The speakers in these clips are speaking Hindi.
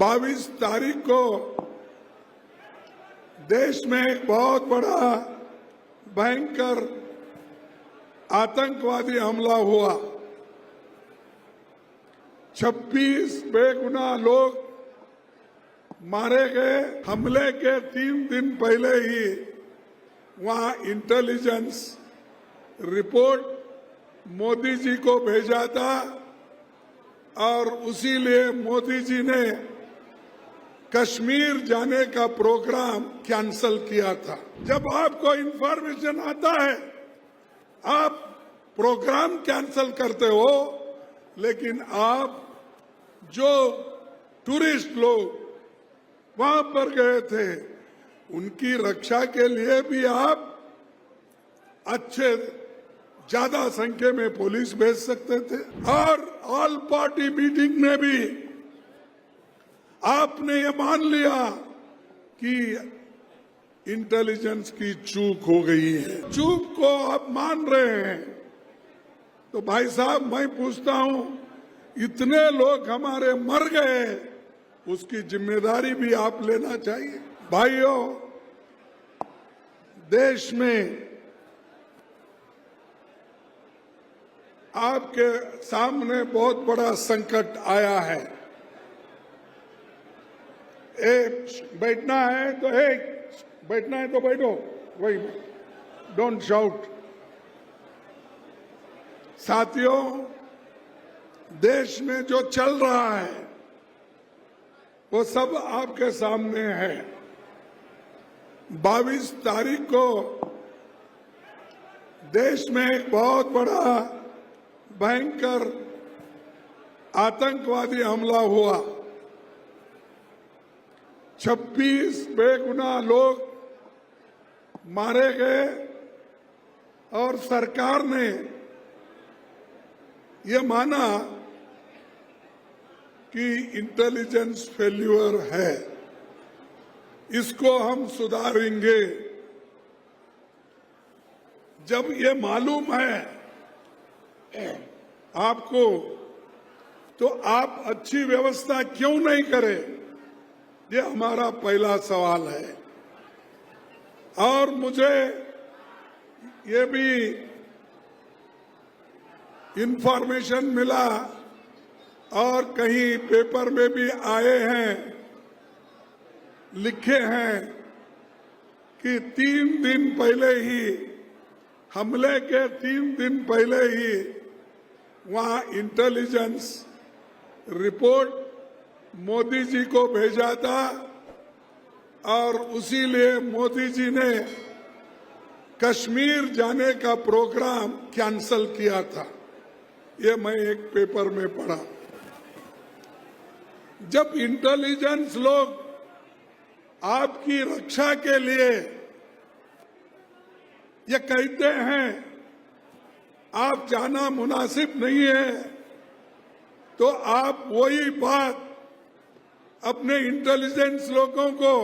22 तारीख को देश में एक बहुत बड़ा भयंकर आतंकवादी हमला हुआ। 26 बेगुनाह लोग मारे गए। हमले के 3 दिन पहले ही वहां इंटेलिजेंस रिपोर्ट मोदी जी को भेजा था और उसी लिए मोदी जी ने कश्मीर जाने का प्रोग्राम कैंसल किया था। जब आपको इंफॉर्मेशन आता है आप प्रोग्राम कैंसल करते हो, लेकिन आप जो टूरिस्ट लोग वहां पर गए थे उनकी रक्षा के लिए भी आप अच्छे ज्यादा संख्या में पुलिस भेज सकते थे। और ऑल पार्टी मीटिंग में भी आपने ये मान लिया कि इंटेलिजेंस की चूक हो गई है। चूक को आप मान रहे हैं तो भाई साहब मैं पूछता हूं, इतने लोग हमारे मर गए, उसकी जिम्मेदारी भी आप लेना चाहिए। भाइयों, देश में आपके सामने बहुत बड़ा संकट आया है। बैठना है तो बैठो, वही डोंट शाउट। साथियों, देश में जो चल रहा है वो सब आपके सामने है। 22 तारीख को देश में एक बहुत बड़ा भयंकर आतंकवादी हमला हुआ। 26 बेगुनाह लोग मारे गए और सरकार ने ये माना कि इंटेलिजेंस फेल्यूर है, इसको हम सुधारेंगे। जब ये मालूम है आपको तो आप अच्छी व्यवस्था क्यों नहीं करें? ये हमारा पहला सवाल है। और मुझे ये भी इंफॉर्मेशन मिला और कहीं पेपर में भी आए हैं, लिखे हैं कि 3 दिन पहले ही, हमले के 3 दिन पहले ही वहां इंटेलिजेंस रिपोर्ट मोदी जी को भेजा था और उसी लिए मोदी जी ने कश्मीर जाने का प्रोग्राम कैंसल किया था। ये मैं एक पेपर में पढ़ा। जब इंटेलिजेंस लोग आपकी रक्षा के लिए ये कहते हैं आप जाना मुनासिब नहीं है, तो आप वही बात अपने इंटेलिजेंस लोगों को,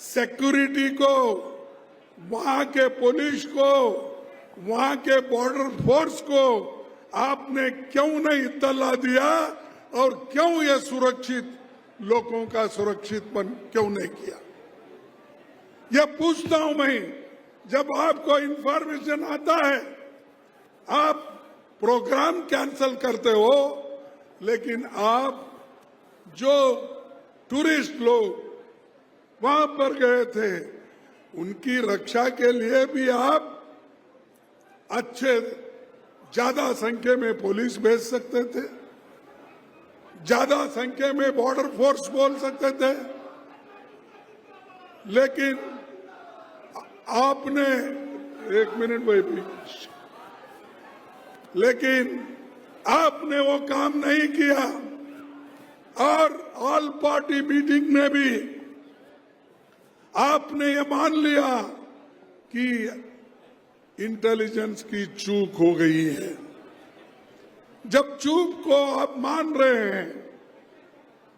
सिक्योरिटी को, वहां के पुलिस को, वहां के बॉर्डर फोर्स को आपने क्यों नहीं इत्तला दिया और क्यों ये सुरक्षित लोगों का सुरक्षितपन क्यों नहीं किया? ये पूछता हूं मैं। जब आपको इंफॉर्मेशन आता है आप प्रोग्राम कैंसल करते हो, लेकिन आप जो टूरिस्ट लोग वहां पर गए थे उनकी रक्षा के लिए भी आप अच्छे ज्यादा संख्या में पुलिस भेज सकते थे, ज्यादा संख्या में बॉर्डर फोर्स बोल सकते थे, लेकिन आपने लेकिन आपने वो काम नहीं किया। और ऑल पार्टी मीटिंग में भी आपने ये मान लिया कि इंटेलिजेंस की चूक हो गई है। जब चूक को आप मान रहे हैं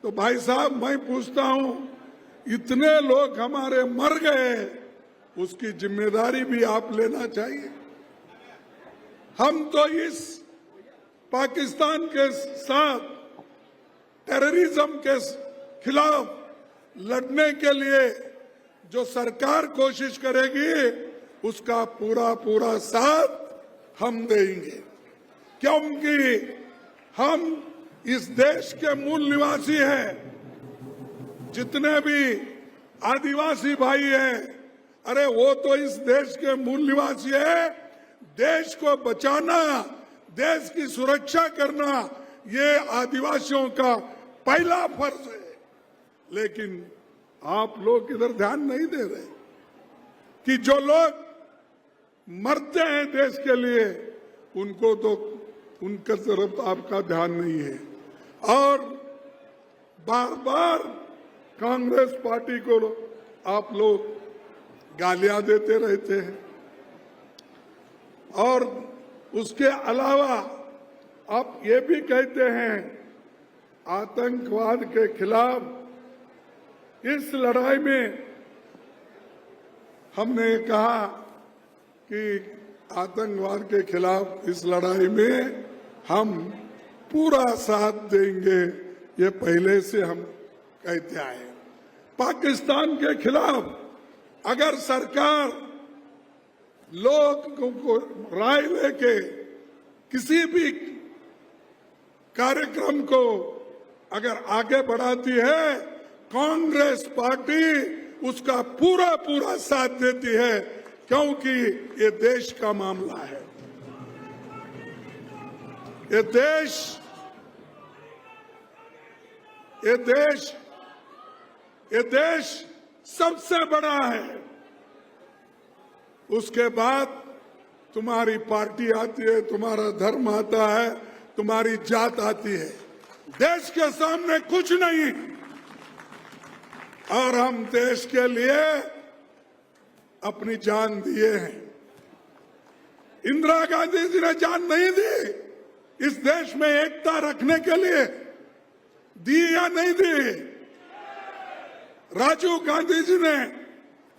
तो भाई साहब मैं पूछता हूं, इतने लोग हमारे मर गए, उसकी जिम्मेदारी भी आप लेना चाहिए। हम तो इस पाकिस्तान के साथ टेररिज्म के खिलाफ लड़ने के लिए जो सरकार कोशिश करेगी उसका पूरा पूरा साथ हम देंगे, क्योंकि हम इस देश के मूल निवासी हैं। जितने भी आदिवासी भाई हैं, अरे वो तो इस देश के मूल निवासी है। देश को बचाना, देश की सुरक्षा करना, ये आदिवासियों का पहला फर्ज है। लेकिन आप लोग इधर ध्यान नहीं दे रहे कि जो लोग मरते हैं देश के लिए, उनको तो उनके तरफ आपका ध्यान नहीं है। और बार बार कांग्रेस पार्टी को आप लोग गालियां देते रहते हैं, और उसके अलावा आप ये भी कहते हैं आतंकवाद के खिलाफ इस लड़ाई में हमने कहा कि आतंकवाद के खिलाफ इस लड़ाई में हम पूरा साथ देंगे, ये पहले से हम कहते आए। पाकिस्तान के खिलाफ अगर सरकार लोगों को राय लेके किसी भी कार्यक्रम को अगर आगे बढ़ाती है, कांग्रेस पार्टी उसका पूरा पूरा साथ देती है, क्योंकि ये देश का मामला है। ये देश सबसे बड़ा है। उसके बाद तुम्हारी पार्टी आती है, तुम्हारा धर्म आता है, तुम्हारी जात आती है। देश के सामने कुछ नहीं। और हम देश के लिए अपनी जान दिए हैं। इंदिरा गांधी जी ने जान नहीं दी इस देश में एकता रखने के लिए? दी या नहीं दी? राजीव गांधी जी ने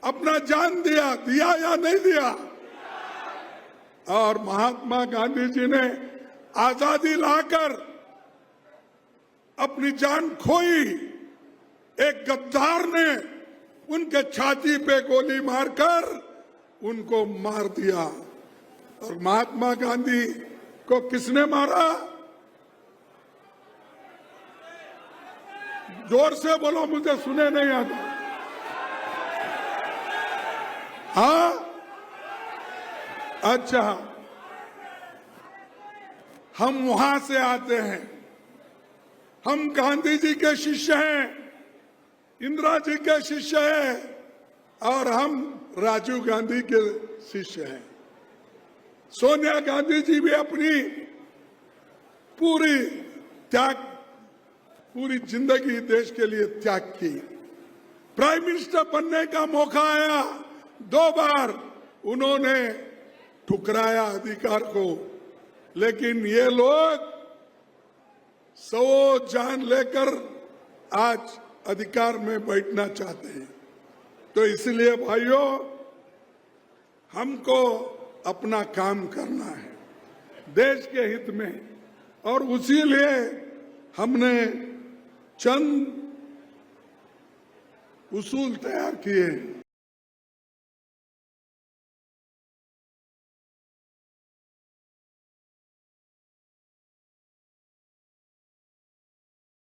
अपना जान दिया या नहीं दिया? और महात्मा गांधी जी ने आजादी लाकर अपनी जान खोई। एक गद्दार ने उनके छाती पे गोली मारकर उनको मार दिया। और महात्मा गांधी को किसने मारा? जोर से बोलो, मुझे सुने नहीं आता। हाँ, अच्छा, हम वहां से आते हैं। हम गांधी जी के शिष्य हैं, इंदिरा जी के शिष्य हैं, और हम राजीव गांधी के शिष्य हैं। सोनिया गांधी जी भी अपनी पूरी जिंदगी देश के लिए त्याग की। प्राइम मिनिस्टर बनने का मौका आया, 2 बार उन्होंने ठुकराया अधिकार को। लेकिन ये लोग 100 जान लेकर आज अधिकार में बैठना चाहते हैं। तो इसलिए भाइयों, हमको अपना काम करना है देश के हित में, और उसी लिए हमने चंद उसूल तैयार किए हैं।